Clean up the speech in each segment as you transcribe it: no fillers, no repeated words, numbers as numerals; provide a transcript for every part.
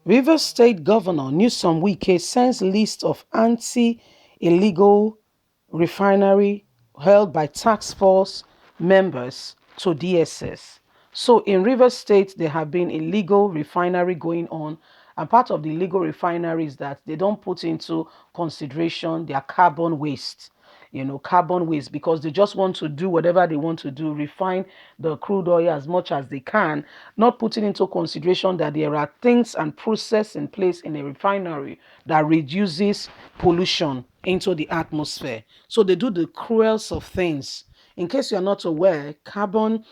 Rivers State Governor Newsom Wike sends list of anti-illegal refinery held by task force members to DSS. So in Rivers State, there have been illegal refinery going on, and part of the illegal refinery is that they don't put into consideration their carbon waste. Carbon waste, because they just want to do whatever they want to do, refine the crude oil as much as they can, not putting into consideration that there are things and process in place in a refinery that reduces pollution into the atmosphere. So they do the cruelest of things. In case you're not aware, carbon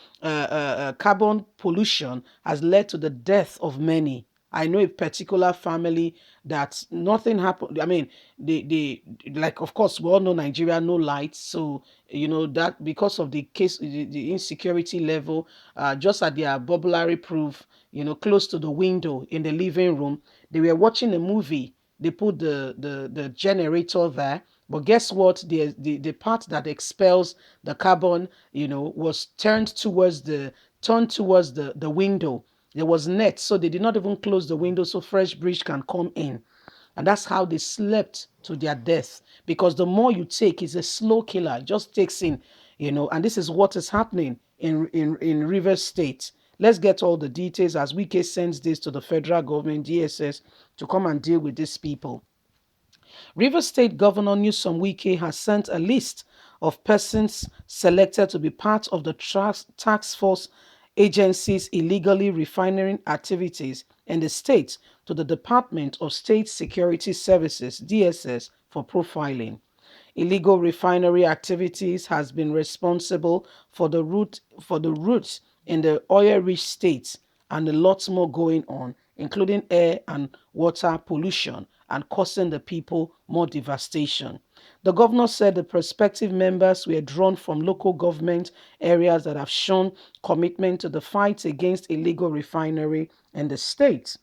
pollution has led to the death of many. I know a particular family that nothing happened. I mean, they like, of course, we all know Nigeria, no lights. So, that because of the insecurity level, just at their burglary proof, close to the window in the living room, they were watching a movie. They put the generator there. But guess what? The part that expels the carbon, was turned towards the window. There was net, so they did not even close the window so fresh breeze can come in. And that's how they slept to their death. Because the more you take, is a slow killer. It just takes in, and this is what is happening in Rivers State. Let's get all the details as Wike sends this to the federal government, DSS, to come and deal with these people. Rivers State Governor Newsom Wike has sent a list of persons selected to be part of the task force agency's illegally refining activities in the state to the Department of State Security Services, DSS, for profiling. Illegal refinery activities has been responsible for the roots in the oil-rich states, and a lot more going on, including air and water pollution, and causing the people more devastation. The governor said the prospective members were drawn from local government areas that have shown commitment to the fight against illegal refinery in the state.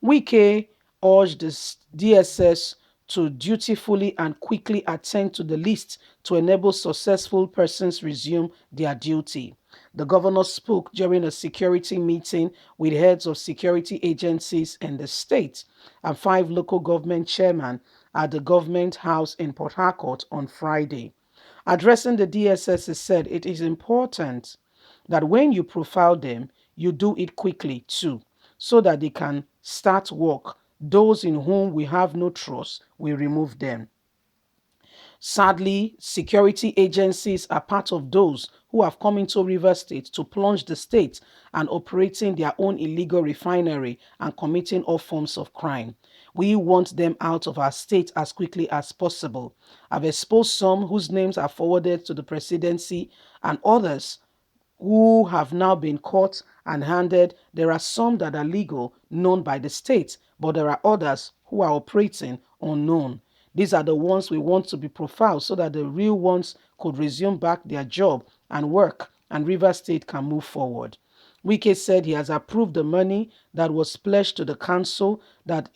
Wike urged the DSS to dutifully and quickly attend to the list to enable successful persons resume their duty. The governor spoke during a security meeting with heads of security agencies in the state and 5 local government chairmen at the government house in Port Harcourt on Friday. Addressing the DSS, he said it is important that when you profile them, you do it quickly too, so that they can start work. Those in whom we have no trust, we remove them. Sadly, security agencies are part of those who have come into Rivers State to plunge the state and operating their own illegal refinery and committing all forms of crime. We want them out of our state as quickly as possible. I've exposed some whose names are forwarded to the presidency and others who have now been caught and handed. There are some that are legal, known by the state, but there are others who are operating unknown. These are the ones we want to be profiled so that the real ones could resume back their job and work, and Rivers State can move forward. Wike said he has approved the money that was pledged to the council that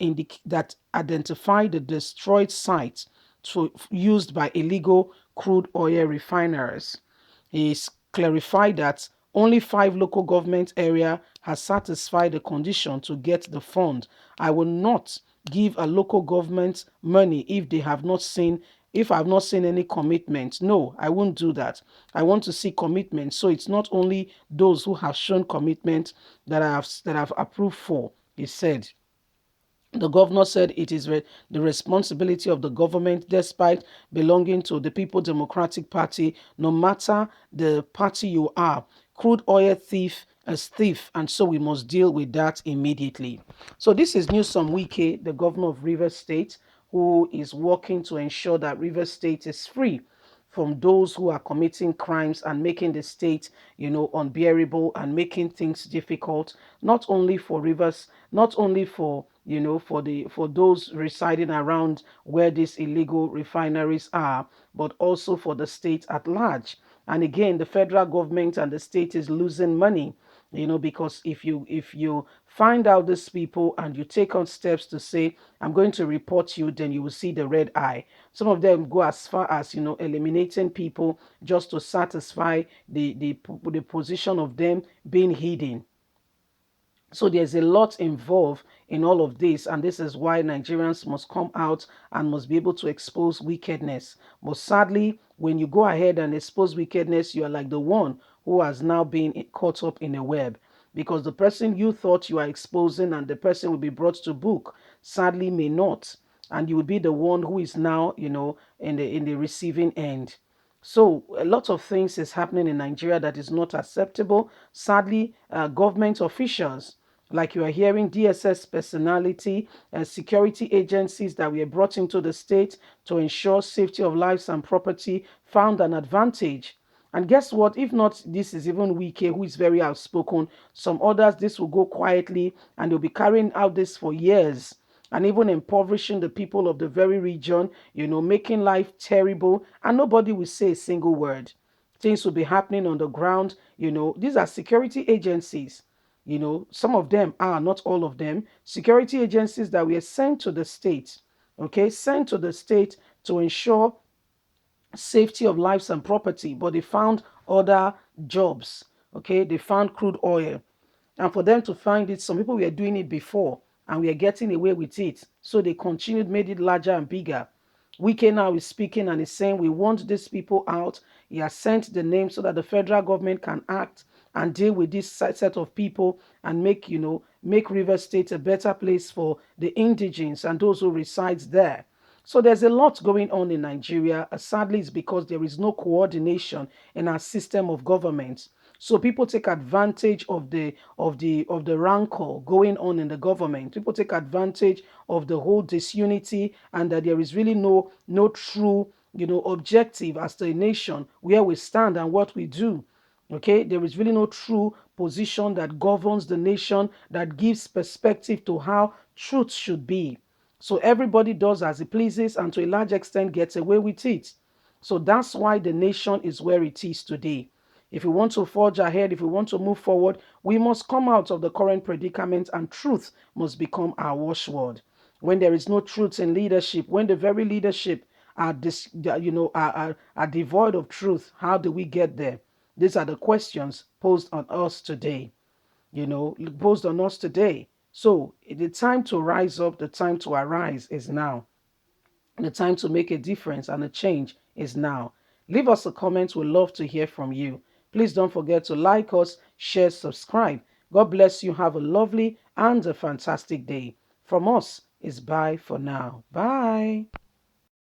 identified the destroyed sites used by illegal crude oil refiners. He clarified that only 5 local government area has satisfied the condition to get the fund. I will not give a local government money if I have not seen any commitment. No, I won't do that. I want to see commitment. So it's not only those who have shown commitment that I've approved for, he said. The governor said it is the responsibility of the government, despite belonging to the People Democratic Party, no matter the party you are. Crude oil thief is thief, and so we must deal with that immediately. So this is Newsom Wike, the governor of Rivers State, who is working to ensure that Rivers State is free from those who are committing crimes and making the state, unbearable and making things difficult, not only for Rivers, not only for for those residing around where these illegal refineries are, but also for the state at large. And again, the federal government and the state is losing money, because if you find out these people and you take on steps to say, I'm going to report you, then you will see the red eye. Some of them go as far as, eliminating people just to satisfy the position of them being hidden. So there's a lot involved in all of this, and this is why Nigerians must come out and must be able to expose wickedness. But sadly, when you go ahead and expose wickedness, you are like the one who has now been caught up in a web, because the person you thought you are exposing and the person will be brought to book sadly may not, and you will be the one who is now, in the receiving end. So a lot of things is happening in Nigeria that is not acceptable. Sadly, government officials, like you are hearing, DSS personality and security agencies that were brought into the state to ensure safety of lives and property, found an advantage. And guess what? If not, this is even Wike, who is very outspoken. Some others, this will go quietly and they'll be carrying out this for years and even impoverishing the people of the very region, making life terrible, and nobody will say a single word. Things will be happening on the ground. These are security agencies. Some of them are, not all of them, security agencies that were sent to the state, okay, sent to the state to ensure safety of lives and property, but they found other jobs. Okay, they found crude oil, and for them to find it, some people were doing it before and we are getting away with it, so they continued, made it larger and bigger. Wike now is speaking and is saying we want these people out. He has sent the name so that the federal government can act and deal with this set of people and make River State a better place for the indigenes and those who reside there. So there's a lot going on in Nigeria. Sadly, it's because there is no coordination in our system of government. So people take advantage of the rancor going on in the government. People take advantage of the whole disunity, and that there is really no true objective as to a nation where we stand and what we do. Okay, there is really no true position that governs the nation, that gives perspective to how truth should be. So everybody does as he pleases and to a large extent gets away with it. So that's why the nation is where it is today. If we want to forge ahead, if we want to move forward, we must come out of the current predicament, and truth must become our watchword. When there is no truth in leadership, when the very leadership are devoid of truth, how do we get there? These are the questions posed on us today. Posed on us today. So the time to rise up, the time to arise is now. The time to make a difference and a change is now. Leave us a comment. We'd love to hear from you. Please don't forget to like us, share, subscribe. God bless you. Have a lovely and a fantastic day. From us is bye for now. Bye.